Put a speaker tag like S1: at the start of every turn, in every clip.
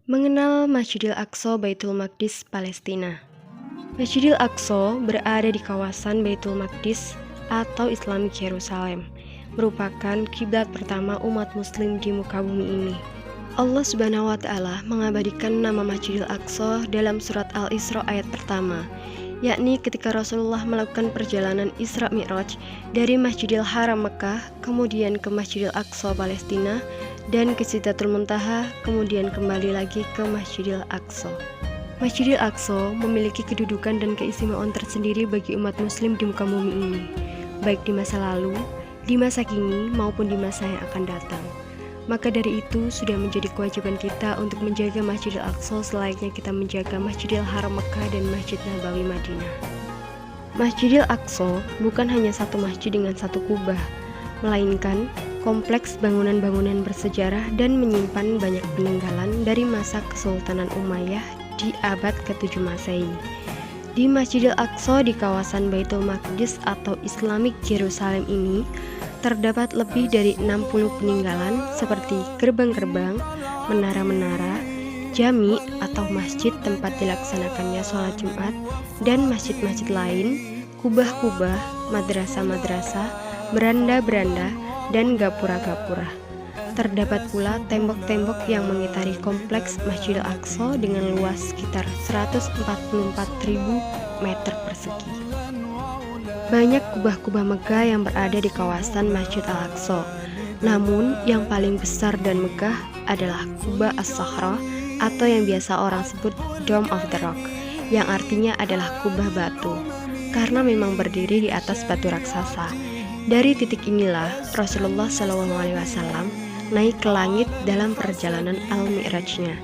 S1: Mengenal Masjidil Aqsa Baitul Maqdis Palestina. Masjidil Aqsa berada di kawasan Baitul Maqdis atau Islamic Jerusalem, merupakan kiblat pertama umat muslim di muka bumi ini. Allah Subhanahu wa Ta'ala mengabadikan nama Masjidil Aqsa dalam surat Al-Isra ayat pertama, yakni ketika Rasulullah melakukan perjalanan Isra Mi'raj dari Masjidil Haram Mekah, kemudian ke Masjidil Aqsa Palestina, dan ke Sidratul Muntaha, kemudian kembali lagi ke Masjidil Aqsa. Masjidil Aqsa memiliki kedudukan dan keistimewaan tersendiri bagi umat muslim di muka bumi ini, baik di masa lalu, di masa kini, maupun di masa yang akan datang. Maka dari itu sudah menjadi kewajiban kita untuk menjaga Masjidil Aqsa selayaknya kita menjaga Masjidil Haram Mekah dan Masjid Nabawi Madinah. Masjidil Aqsa bukan hanya satu masjid dengan satu kubah, melainkan kompleks bangunan-bangunan bersejarah dan menyimpan banyak peninggalan dari masa Kesultanan Umayyah di abad ke-7 Masehi. Di Masjidil Aqsa di kawasan Baitul Maqdis atau Islamic Jerusalem ini terdapat lebih dari 60 peninggalan seperti gerbang-gerbang, menara-menara, jami atau masjid tempat dilaksanakannya sholat Jumat, dan masjid-masjid lain, kubah-kubah, madrasah-madrasah, beranda-beranda, dan gapura-gapura. Terdapat pula tembok-tembok yang mengitari kompleks Masjidil Aqsa dengan luas sekitar 144.000 meter persegi. Banyak kubah-kubah megah yang berada di kawasan Masjid Al-Aqsa. Namun yang paling besar dan megah adalah Kubah As-Sakhra atau yang biasa orang sebut Dome of the Rock, yang artinya adalah kubah batu, karena memang berdiri di atas batu raksasa. Dari titik inilah Rasulullah SAW naik ke langit dalam perjalanan Al-Mi'rajnya.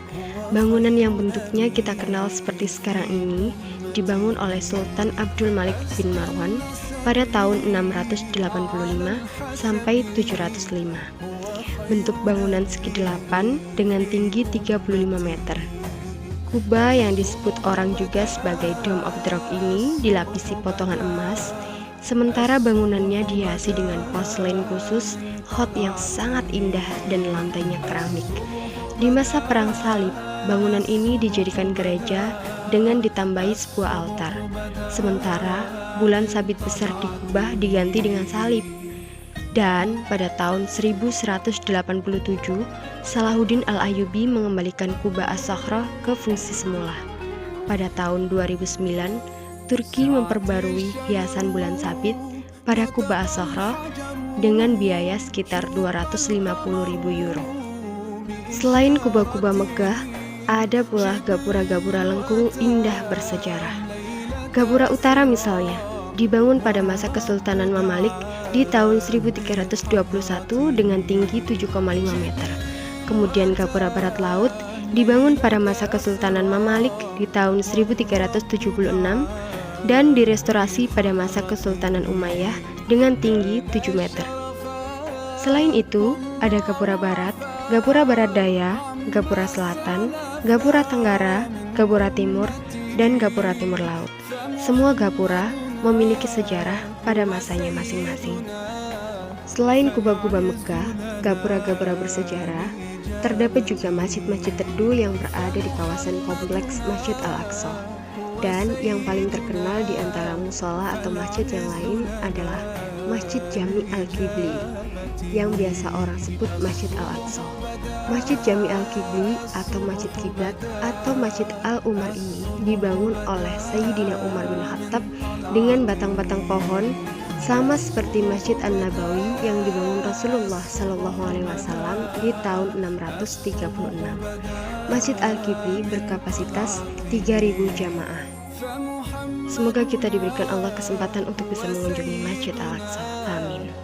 S1: Bangunan yang bentuknya kita kenal seperti sekarang ini dibangun oleh Sultan Abdul Malik bin Marwan pada tahun 685 sampai 705. Bentuk bangunan segi 8 dengan tinggi 35 meter. Kubah yang disebut orang juga sebagai Dome of the Rock ini dilapisi potongan emas, sementara bangunannya dihiasi dengan porselen khusus khot yang sangat indah dan lantainya keramik. Di masa Perang Salib, bangunan ini dijadikan gereja dengan ditambahi sebuah altar. Sementara bulan sabit besar di kubah diganti dengan salib. Dan pada tahun 1187, Salahuddin Al-Ayyubi mengembalikan Kubah As-Sakhra ke fungsi semula. Pada tahun 2009, Turki memperbarui hiasan bulan sabit pada Kubah As-Sakhra dengan biaya sekitar 250.000 euro. Selain kubah-kubah megah, ada pula gapura-gapura lengkung indah bersejarah. Gapura Utara misalnya, dibangun pada masa Kesultanan Mamalik di tahun 1321 dengan tinggi 7,5 meter. Kemudian Gapura Barat Laut dibangun pada masa Kesultanan Mamalik di tahun 1376 dan direstorasi pada masa Kesultanan Umayyah dengan tinggi 7 meter. Selain itu, ada Gapura Barat, Gapura Barat Daya, Gapura Selatan, Gapura Tenggara, Gapura Timur, dan Gapura Timur Laut. Semua gapura memiliki sejarah pada masanya masing-masing. Selain kubah-kubah megah, gapura-gapura bersejarah, terdapat juga masjid-masjid teduh yang berada di kawasan kompleks Masjid Al-Aqsa. Dan yang paling terkenal di antara musola atau masjid yang lain adalah Masjid Jami Al-Qibli, yang biasa orang sebut Masjid Al-Aqsa. Masjid Jami Al-Qibli atau Masjid Kiblat atau Masjid Al-Umar ini dibangun oleh Sayyidina Umar bin Khattab dengan batang-batang pohon, sama seperti Masjid An-Nabawi yang dibangun Rasulullah SAW di tahun 636. Masjid Al-Qibli berkapasitas 3.000 jamaah. Semoga kita diberikan Allah kesempatan untuk bisa mengunjungi Masjid Al-Aqsa. Amin.